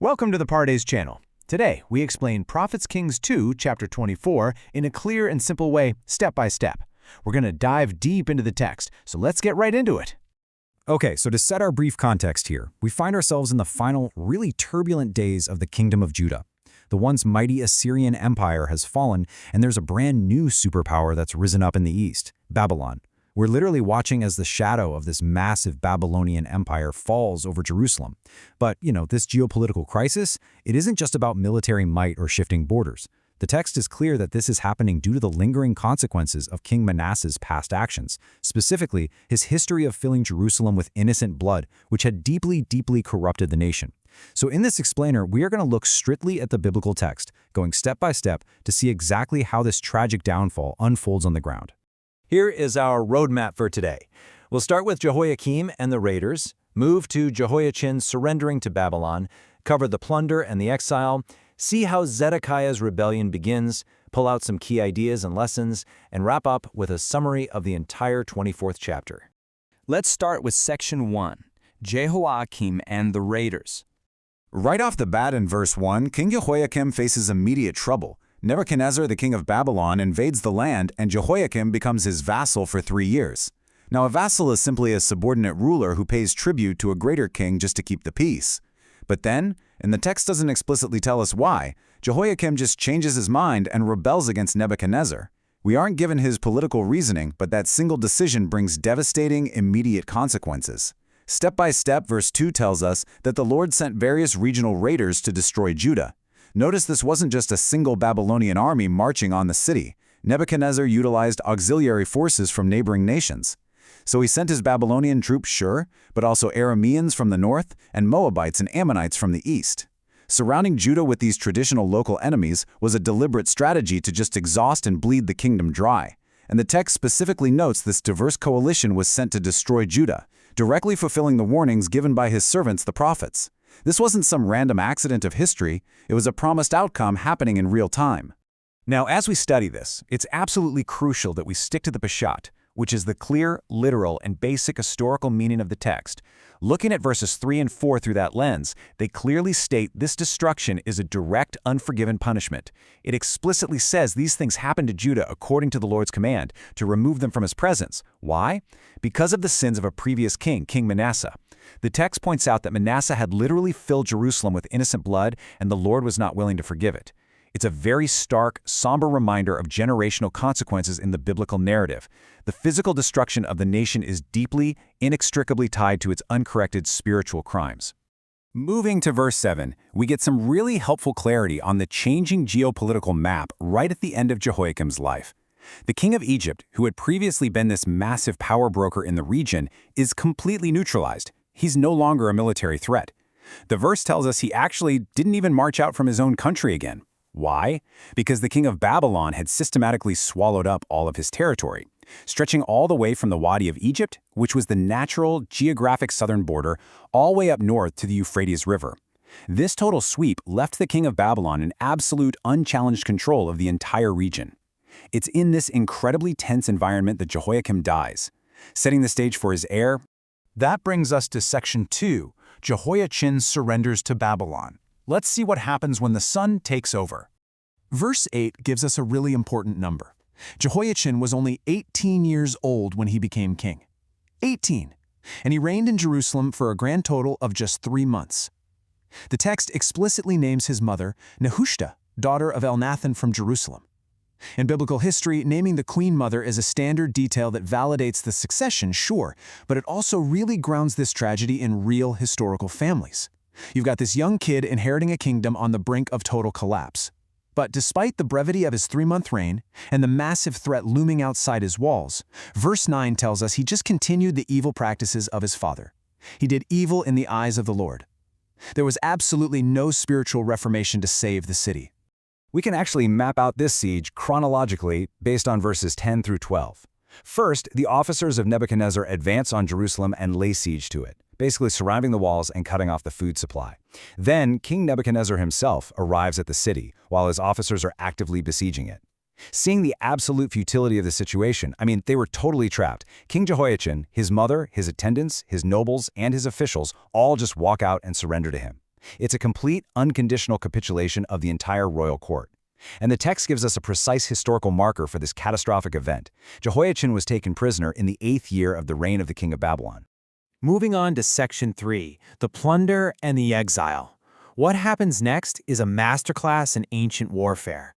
Welcome to the Partardez channel. Today, we explain Prophets Kings 2, chapter 24, in a clear and simple way, step by step. We're going to dive deep into the text, so let's get right into it. Okay, so to set our brief context here, we find ourselves in the final, really turbulent days of the Kingdom of Judah. The once mighty Assyrian Empire has fallen, and there's a brand new superpower that's risen up in the east, Babylon. We're literally watching as the shadow of this massive Babylonian empire falls over Jerusalem. But, this geopolitical crisis, it isn't just about military might or shifting borders. The text is clear that this is happening due to the lingering consequences of King Manasseh's past actions, specifically his history of filling Jerusalem with innocent blood, which had deeply corrupted the nation. So in this explainer, we are going to look strictly at the biblical text, going step by step to see exactly how this tragic downfall unfolds on the ground. Here is our roadmap for today. We'll start with Jehoiakim and the raiders, move to Jehoiachin surrendering to Babylon, cover the plunder and the exile, see how Zedekiah's rebellion begins, pull out some key ideas and lessons, and wrap up with a summary of the entire 24th chapter. Let's start with section 1, Jehoiakim and the raiders. Right off the bat in verse 1, King Jehoiakim faces immediate trouble. Nebuchadnezzar, the king of Babylon, invades the land, and Jehoiakim becomes his vassal for 3 years. Now, a vassal is simply a subordinate ruler who pays tribute to a greater king just to keep the peace. But then, and the text doesn't explicitly tell us why, Jehoiakim just changes his mind and rebels against Nebuchadnezzar. We aren't given his political reasoning, but that single decision brings devastating, immediate consequences. Step by step, verse 2 tells us that the Lord sent various regional raiders to destroy Judah. Notice this wasn't just a single Babylonian army marching on the city. Nebuchadnezzar utilized auxiliary forces from neighboring nations. So he sent his Babylonian troops, sure, but also Arameans from the north and Moabites and Ammonites from the east. Surrounding Judah with these traditional local enemies was a deliberate strategy to just exhaust and bleed the kingdom dry. And the text specifically notes this diverse coalition was sent to destroy Judah, directly fulfilling the warnings given by his servants, the prophets. This wasn't some random accident of history, it was a promised outcome happening in real time. Now, as we study this, it's absolutely crucial that we stick to the Peshat, which is the clear, literal, and basic historical meaning of the text. Looking at verses 3 and 4 through that lens, they clearly state this destruction is a direct, unforgiven punishment. It explicitly says these things happened to Judah according to the Lord's command, to remove them from his presence. Why? Because of the sins of a previous king, King Manasseh. The text points out that Manasseh had literally filled Jerusalem with innocent blood, and the Lord was not willing to forgive it. It's a very stark, somber reminder of generational consequences in the biblical narrative. The physical destruction of the nation is deeply, inextricably tied to its uncorrected spiritual crimes. Moving to verse 7, we get some really helpful clarity on the changing geopolitical map right at the end of Jehoiakim's life. The king of Egypt, who had previously been this massive power broker in the region, is completely neutralized. He's no longer a military threat. The verse tells us he actually didn't even march out from his own country again. Why? Because the king of Babylon had systematically swallowed up all of his territory, stretching all the way from the Wadi of Egypt, which was the natural geographic southern border, all the way up north to the Euphrates River. This total sweep left the king of Babylon in absolute, unchallenged control of the entire region. It's in this incredibly tense environment that Jehoiakim dies, setting the stage for his heir. That brings us to section 2, Jehoiachin surrenders to Babylon. Let's see what happens when the son takes over. Verse 8 gives us a really important number. Jehoiachin was only 18 years old when he became king. 18. And he reigned in Jerusalem for a grand total of just 3 months. The text explicitly names his mother Nehushta, daughter of Elnathan from Jerusalem. In biblical history, naming the queen mother is a standard detail that validates the succession, sure, but it also really grounds this tragedy in real historical families. You've got this young kid inheriting a kingdom on the brink of total collapse. But despite the brevity of his 3-month reign and the massive threat looming outside his walls, verse 9 tells us he just continued the evil practices of his father. He did evil in the eyes of the Lord. There was absolutely no spiritual reformation to save the city. We can actually map out this siege chronologically based on verses 10 through 12. First, the officers of Nebuchadnezzar advance on Jerusalem and lay siege to it, basically surrounding the walls and cutting off the food supply. Then, King Nebuchadnezzar himself arrives at the city, while his officers are actively besieging it. Seeing the absolute futility of the situation, they were totally trapped. King Jehoiachin, his mother, his attendants, his nobles, and his officials all just walk out and surrender to him. It's a complete, unconditional capitulation of the entire royal court. And the text gives us a precise historical marker for this catastrophic event. Jehoiachin was taken prisoner in the 8th year of the reign of the king of Babylon. Moving on to Section 3, the plunder and the exile. What happens next is a masterclass in ancient warfare.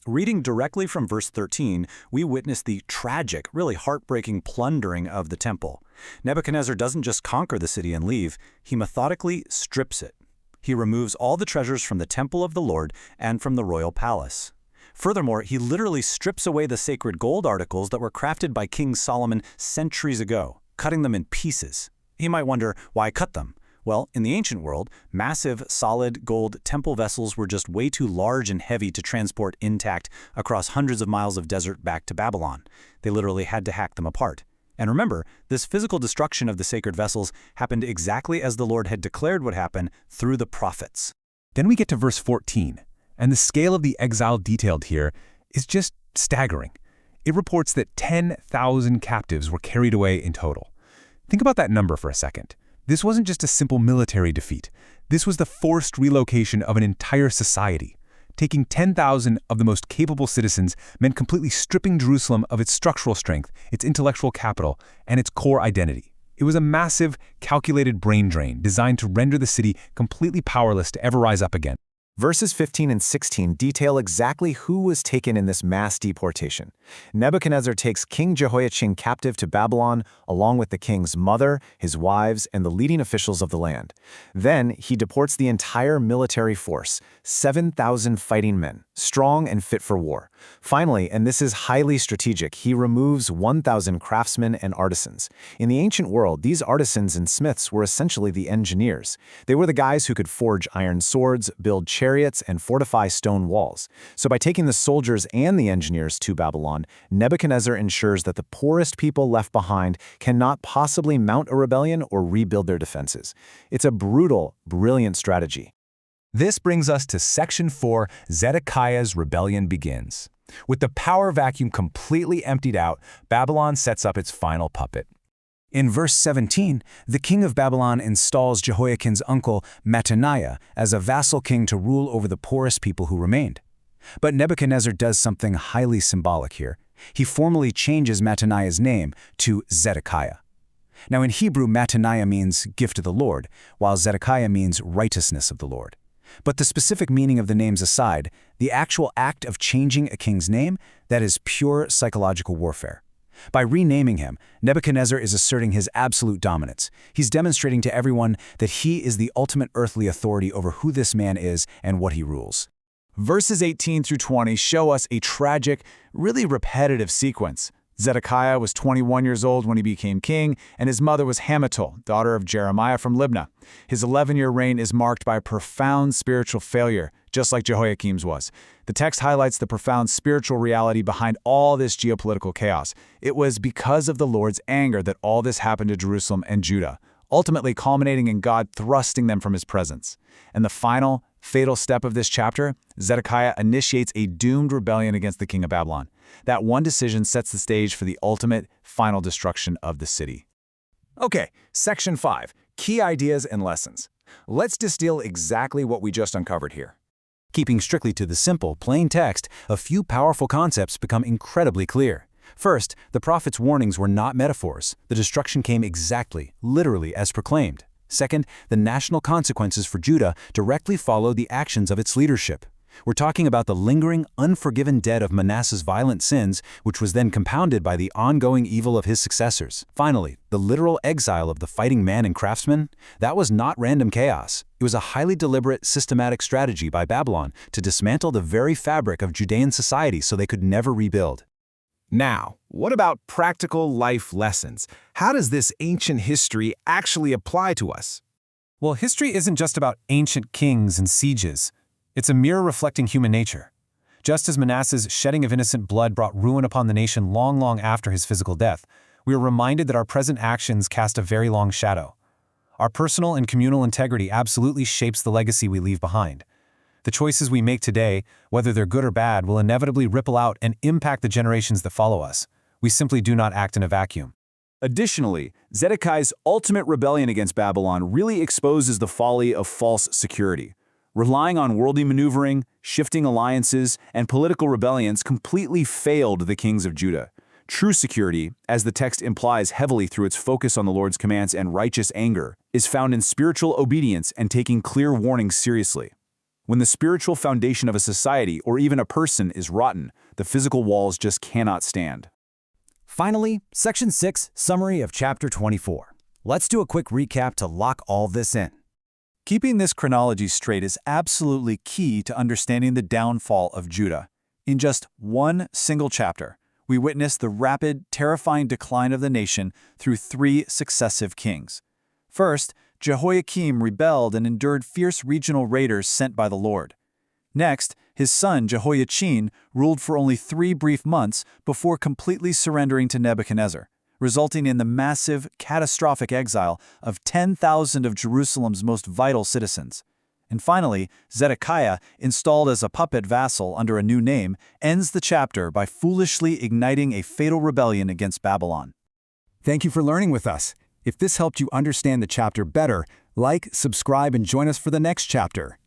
Reading directly from verse 13, we witness the tragic, really heartbreaking plundering of the temple. Nebuchadnezzar doesn't just conquer the city and leave, he methodically strips it. He removes all the treasures from the temple of the Lord and from the royal palace. Furthermore, he literally strips away the sacred gold articles that were crafted by King Solomon centuries ago, cutting them in pieces. You might wonder, why cut them? Well, in the ancient world, massive, solid gold temple vessels were just way too large and heavy to transport intact across hundreds of miles of desert back to Babylon. They literally had to hack them apart. And remember, this physical destruction of the sacred vessels happened exactly as the Lord had declared would happen through the prophets. Then we get to verse 14, and the scale of the exile detailed here is just staggering. It reports that 10,000 captives were carried away in total. Think about that number for a second. This wasn't just a simple military defeat. This was the forced relocation of an entire society. Taking 10,000 of the most capable citizens meant completely stripping Jerusalem of its structural strength, its intellectual capital, and its core identity. It was a massive, calculated brain drain designed to render the city completely powerless to ever rise up again. Verses 15 and 16 detail exactly who was taken in this mass deportation. Nebuchadnezzar takes King Jehoiachin captive to Babylon, along with the king's mother, his wives, and the leading officials of the land. Then he deports the entire military force, 7,000 fighting men, strong and fit for war. Finally, and this is highly strategic, he removes 1,000 craftsmen and artisans. In the ancient world, these artisans and smiths were essentially the engineers. They were the guys who could forge iron swords, build chariots, and fortify stone walls. So by taking the soldiers and the engineers to Babylon, Nebuchadnezzar ensures that the poorest people left behind cannot possibly mount a rebellion or rebuild their defenses. It's a brutal, brilliant strategy. This brings us to Section 4, Zedekiah's rebellion begins. With the power vacuum completely emptied out, Babylon sets up its final puppet. In verse 17, the king of Babylon installs Jehoiachin's uncle Mattaniah as a vassal king to rule over the poorest people who remained. But Nebuchadnezzar does something highly symbolic here. He formally changes Mattaniah's name to Zedekiah. Now in Hebrew, Mattaniah means gift of the Lord, while Zedekiah means righteousness of the Lord. But the specific meaning of the names aside, the actual act of changing a king's name, that is pure psychological warfare. By renaming him, Nebuchadnezzar is asserting his absolute dominance. He's demonstrating to everyone that he is the ultimate earthly authority over who this man is and what he rules. Verses 18 through 20 show us a tragic, really repetitive sequence. Zedekiah was 21 years old when he became king, and his mother was Hamutal, daughter of Jeremiah from Libnah. His 11-year reign is marked by profound spiritual failure, just like Jehoiakim's was. The text highlights the profound spiritual reality behind all this geopolitical chaos. It was because of the Lord's anger that all this happened to Jerusalem and Judah, ultimately culminating in God thrusting them from his presence. And the final, fatal step of this chapter, Zedekiah initiates a doomed rebellion against the king of Babylon. That one decision sets the stage for the ultimate, final destruction of the city. Okay, Section 5, Key Ideas and Lessons. Let's distill exactly what we just uncovered here. Keeping strictly to the simple, plain text, a few powerful concepts become incredibly clear. First, the prophet's warnings were not metaphors. The destruction came exactly, literally, as proclaimed. Second, the national consequences for Judah directly follow the actions of its leadership. We're talking about the lingering, unforgiven debt of Manasseh's violent sins, which was then compounded by the ongoing evil of his successors. Finally, the literal exile of the fighting man and craftsman, that was not random chaos. It was a highly deliberate, systematic strategy by Babylon to dismantle the very fabric of Judean society so they could never rebuild. Now, what about practical life lessons? How does this ancient history actually apply to us? Well, history isn't just about ancient kings and sieges. It's a mirror reflecting human nature. Just as Manasseh's shedding of innocent blood brought ruin upon the nation long after his physical death, we are reminded that our present actions cast a very long shadow. Our personal and communal integrity absolutely shapes the legacy we leave behind. The choices we make today, whether they're good or bad, will inevitably ripple out and impact the generations that follow us. We simply do not act in a vacuum. Additionally, Zedekiah's ultimate rebellion against Babylon really exposes the folly of false security. Relying on worldly maneuvering, shifting alliances, and political rebellions completely failed the kings of Judah. True security, as the text implies heavily through its focus on the Lord's commands and righteous anger, is found in spiritual obedience and taking clear warnings seriously. When the spiritual foundation of a society or even a person is rotten, the physical walls just cannot stand. Finally, Section 6, Summary of Chapter 24. Let's do a quick recap to lock all this in. Keeping this chronology straight is absolutely key to understanding the downfall of Judah. In just one single chapter, we witness the rapid, terrifying decline of the nation through 3 successive kings. First, Jehoiakim rebelled and endured fierce regional raiders sent by the Lord. Next, his son Jehoiachin ruled for only 3 brief months before completely surrendering to Nebuchadnezzar, resulting in the massive, catastrophic exile of 10,000 of Jerusalem's most vital citizens. And finally, Zedekiah, installed as a puppet vassal under a new name, ends the chapter by foolishly igniting a fatal rebellion against Babylon. Thank you for learning with us. If this helped you understand the chapter better, like, subscribe, and join us for the next chapter.